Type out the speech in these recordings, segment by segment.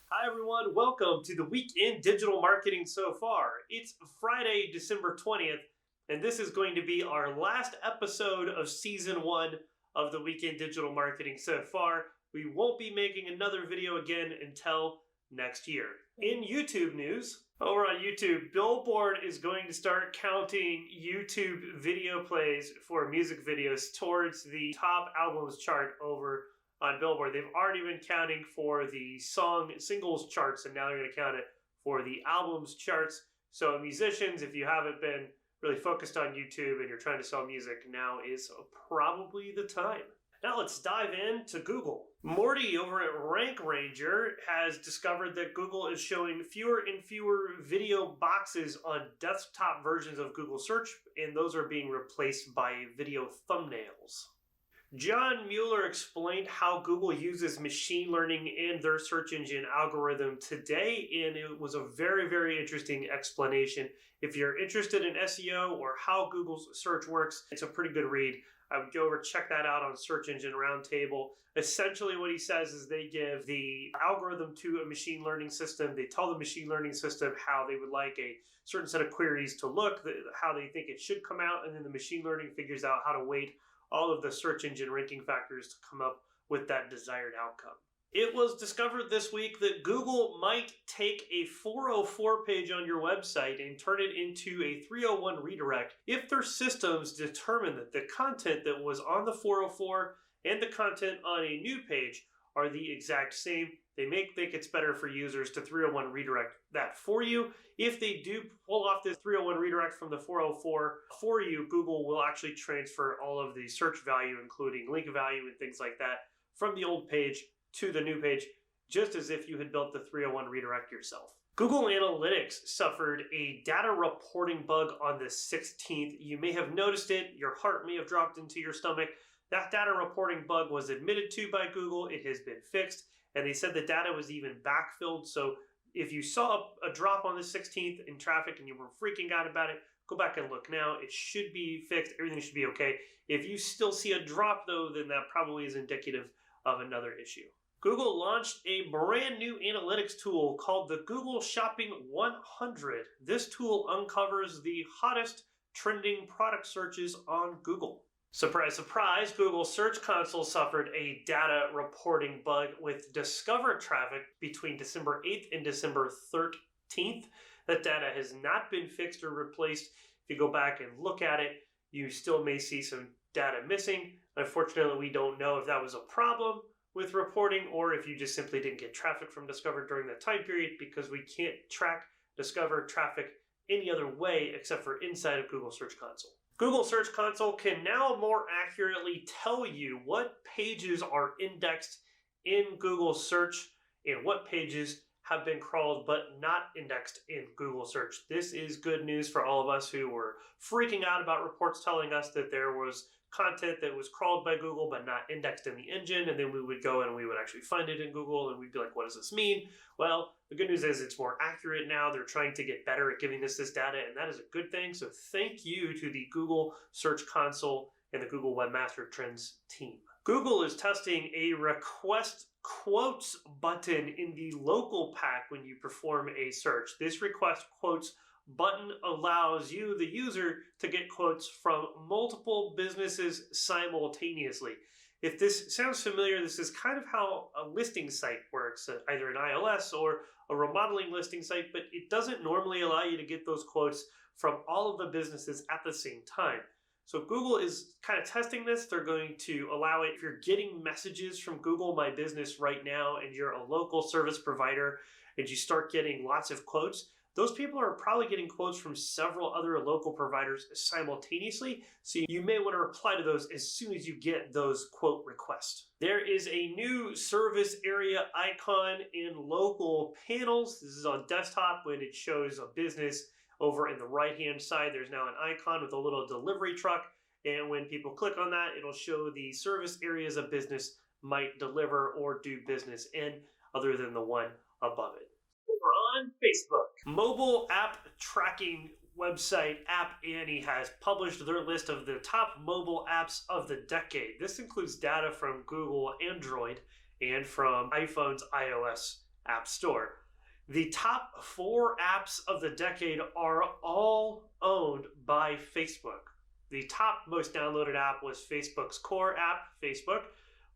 Hi everyone, welcome to the week in digital marketing so far. It's Friday, December 20th, and this is going to be our last episode of season 1 of the week in digital marketing so far. We won't be making another video again until next year. In YouTube news, over on YouTube, Billboard is going to start counting YouTube video plays for music videos towards the top albums chart over on Billboard. They've already been counting for the song singles charts, and now they're going to count it for the albums charts. So musicians, if you haven't been really focused on YouTube and you're trying to sell music, now is probably the time. Now let's dive into Google. Morty over at Rank Ranger has discovered that Google is showing fewer and fewer video boxes on desktop versions of Google Search, and those are being replaced by video thumbnails. John Mueller explained how Google uses machine learning in their search engine algorithm today, and it was a very, very interesting explanation. If you're interested in SEO or how Google's search works, it's a pretty good read. I would go over, check that out on Search Engine Roundtable. Essentially what he says is they give the algorithm to a machine learning system. They tell the machine learning system how they would like a certain set of queries to look, how they think it should come out, and then the machine learning figures out how to weight all of the search engine ranking factors to come up with that desired outcome. It was discovered this week that Google might take a 404 page on your website and turn it into a 301 redirect if their systems determine that the content that was on the 404 and the content on a new page are the exact same. They may think it's better for users to 301 redirect that for you. If they do pull off this 301 redirect from the 404 for you, Google will actually transfer all of the search value, including link value and things like that, from the old page to the new page, just as if you had built the 301 redirect yourself. Google Analytics suffered a data reporting bug on the 16th. You may have noticed it. Your heart may have dropped into your stomach. That data reporting bug was admitted to by Google. It has been fixed, and they said the data was even backfilled. So if you saw a drop on the 16th in traffic and you were freaking out about it, go back and look now. It should be fixed. Everything should be okay. If you still see a drop, though, then that probably is indicative of another issue. Google launched a brand new analytics tool called the Google Shopping 100. This tool uncovers the hottest trending product searches on Google. Surprise, surprise, Google Search Console suffered a data reporting bug with Discover traffic between December 8th and December 13th. That data has not been fixed or replaced. If you go back and look at it, you still may see some data missing. Unfortunately, we don't know if that was a problem with reporting or if you just simply didn't get traffic from Discover during that time period, because we can't track Discover traffic any other way except for inside of Google Search Console. Google Search Console can now more accurately tell you what pages are indexed in Google Search and what pages have been crawled but not indexed in Google Search. This is good news for all of us who were freaking out about reports telling us that there was content that was crawled by Google but not indexed in the engine, and then we would go and we would actually find it in Google and we'd be like, what does this mean? Well, the good news is it's more accurate now. They're trying to get better at giving us this data, and that is a good thing. So thank you to the Google Search Console and the Google Webmaster Trends team. Google is testing a request quotes button in the local pack when you perform a search. This request quotes button allows you, the user, to get quotes from multiple businesses simultaneously. If this sounds familiar, this is kind of how a listing site works, either an iOS or a remodeling listing site, but it doesn't normally allow you to get those quotes from all of the businesses at the same time. So Google is kind of testing this. They're going to allow it. If you're getting messages from Google My Business right now and you're a local service provider and you start getting lots of quotes, those people are probably getting quotes from several other local providers simultaneously, so you may want to reply to those as soon as you get those quote requests. There is a new service area icon in local panels. This is on desktop when it shows a business. Over in the right-hand side, there's now an icon with a little delivery truck, and when people click on that, it'll show the service areas a business might deliver or do business in, other than the one above it. Over on Facebook, mobile app tracking website App Annie has published their list of the top mobile apps of the decade. This includes data from Google Android and from iPhone's iOS App Store. The top 4 apps of the decade are all owned by Facebook. The top most downloaded app was Facebook's core app, Facebook,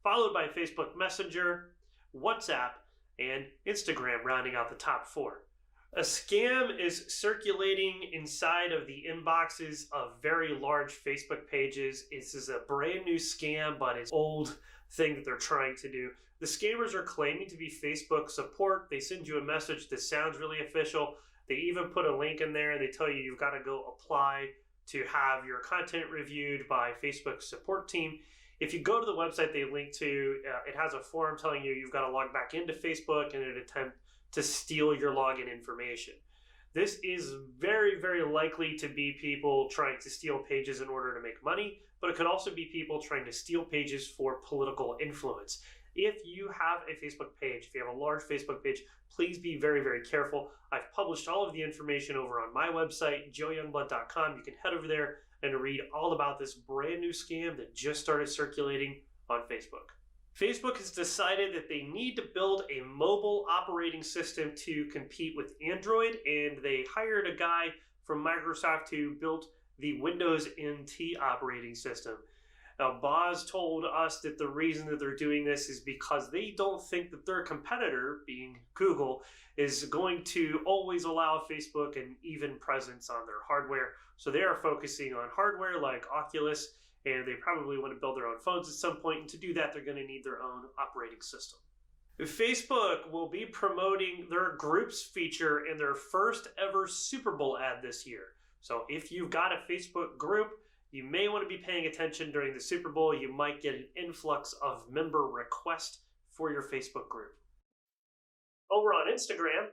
followed by Facebook Messenger, WhatsApp, and Instagram, rounding out the top 4. A scam is circulating inside of the inboxes of very large Facebook pages. This is a brand new scam, but it's an old thing that they're trying to do. The scammers are claiming to be Facebook support. They send you a message that sounds really official. They even put a link in there and they tell you you've got to go apply to have your content reviewed by Facebook's support team. If you go to the website they link to, it has a form telling you you've got to log back into Facebook in an attempt to steal your login information. This is very, very likely to be people trying to steal pages in order to make money, but it could also be people trying to steal pages for political influence. If you have a Facebook page, if you have a large Facebook page, please be very, very careful. I've published all of the information over on my website, joeyoungblood.com. You can head over there and read all about this brand new scam that just started circulating on Facebook. Facebook has decided that they need to build a mobile operating system to compete with Android, and they hired a guy from Microsoft who built the Windows NT operating system. Now, Boz told us that the reason that they're doing this is because they don't think that their competitor, being Google, is going to always allow Facebook an even presence on their hardware. So they are focusing on hardware like Oculus, and they probably want to build their own phones at some point. And to do that, they're going to need their own operating system. Facebook will be promoting their groups feature in their first ever Super Bowl ad this year. So if you've got a Facebook group, you may want to be paying attention during the Super Bowl. You might get an influx of member requests for your Facebook group. Over on Instagram,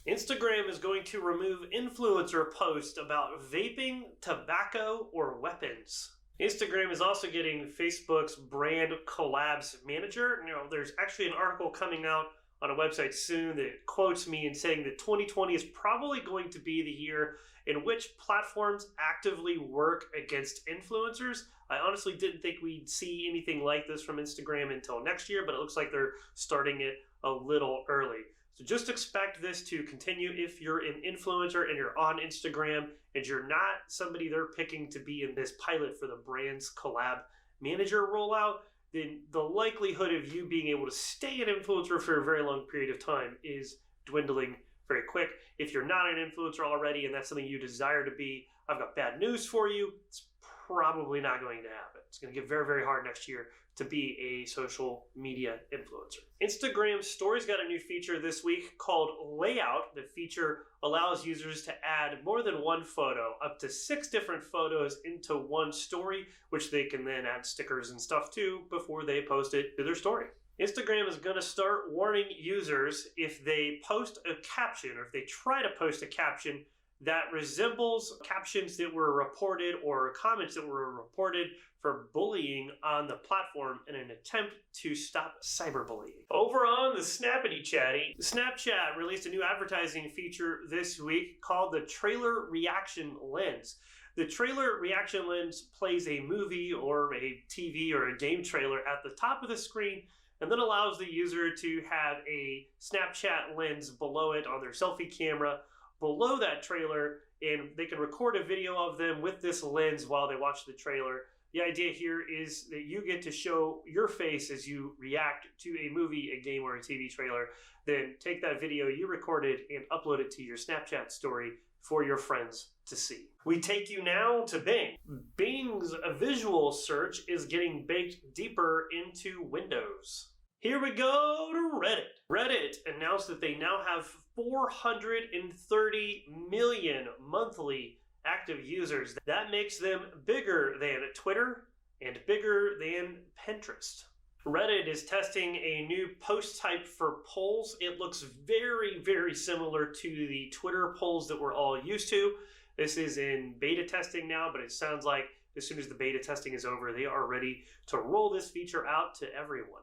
Instagram is going to remove influencer posts about vaping, tobacco, or weapons. Instagram is also getting Facebook's brand collabs manager. There's actually an article coming out on a website soon that quotes me in saying that 2020 is probably going to be the year in which platforms actively work against influencers. I honestly didn't think we'd see anything like this from Instagram until next year, but it looks like they're starting it a little early. So just expect this to continue. If you're an influencer and you're on Instagram and you're not somebody they're picking to be in this pilot for the brand's collab manager rollout, then the likelihood of you being able to stay an influencer for a very long period of time is dwindling very quick. If you're not an influencer already and that's something you desire to be, I've got bad news for you. It's probably not going to happen. It's going to get very, very hard next year to be a social media influencer. Instagram Stories got a new feature this week called Layout. The feature allows users to add more than one photo, up to 6 different photos into one story, which they can then add stickers and stuff to before they post it to their story. Instagram is going to start warning users if they post a caption or if they try to post a caption that resembles captions that were reported or comments that were reported for bullying on the platform in an attempt to stop cyberbullying. Over on the Snappity Chatty, Snapchat released a new advertising feature this week called the Trailer Reaction Lens. The Trailer Reaction Lens plays a movie or a TV or a game trailer at the top of the screen and then allows the user to have a Snapchat lens below it on their selfie camera below that trailer, and they can record a video of them with this lens while they watch the trailer. The idea here is that you get to show your face as you react to a movie, a game, or a TV trailer. Then take that video you recorded and upload it to your Snapchat story for your friends to see. We take you now to Bing. Bing's visual search is getting baked deeper into Windows. Here we go to Reddit. Reddit announced that they now have 430 million monthly active users. That makes them bigger than Twitter and bigger than Pinterest. Reddit is testing a new post type for polls. It looks very, very similar to the Twitter polls that we're all used to. This is in beta testing now, but it sounds like as soon as the beta testing is over, they are ready to roll this feature out to everyone.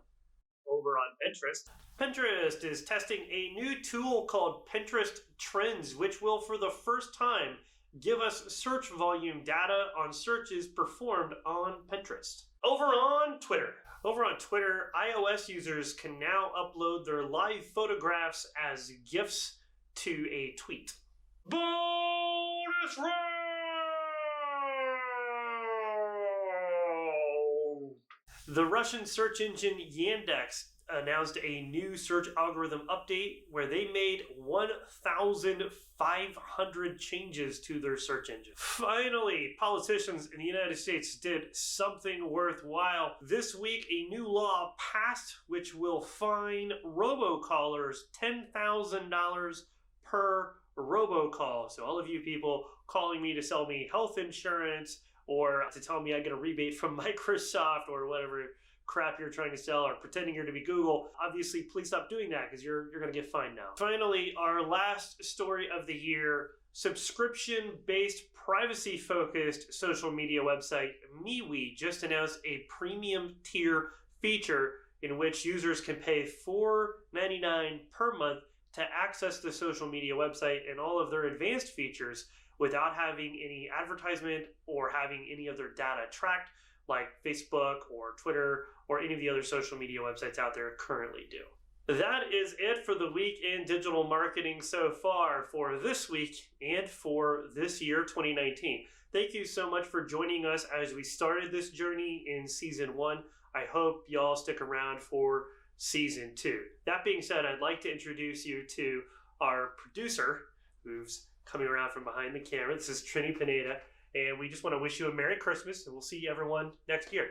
Over on Pinterest, Pinterest is testing a new tool called Pinterest Trends, which will for the first time give us search volume data on searches performed on Pinterest. Over on Twitter, Over on Twitter, iOS users can now upload their live photographs as GIFs to a tweet. Bonus round! The Russian search engine Yandex announced a new search algorithm update where they made 1,500 changes to their search engine. Finally, politicians in the United States did something worthwhile. This week, a new law passed which will fine robocallers $10,000 per robocall. So all of you people calling me to sell me health insurance or to tell me I get a rebate from Microsoft or whatever crap you're trying to sell or pretending you're to be Google, obviously please stop doing that because you're going to get fined now. Finally, our last story of the year, subscription-based, privacy-focused social media website MeWe just announced a premium tier feature in which users can pay $4.99 per month to access the social media website and all of their advanced features without having any advertisement or having any of their data tracked like Facebook or Twitter or any of the other social media websites out there currently do. That is it for the week in digital marketing so far for this week and for this year, 2019. Thank you so much for joining us as we started this journey in season 1. I hope y'all stick around for season 2. That being said, I'd like to introduce you to our producer who's coming around from behind the camera. This is Trini Pineda. And we just want to wish you a Merry Christmas, and we'll see everyone next year.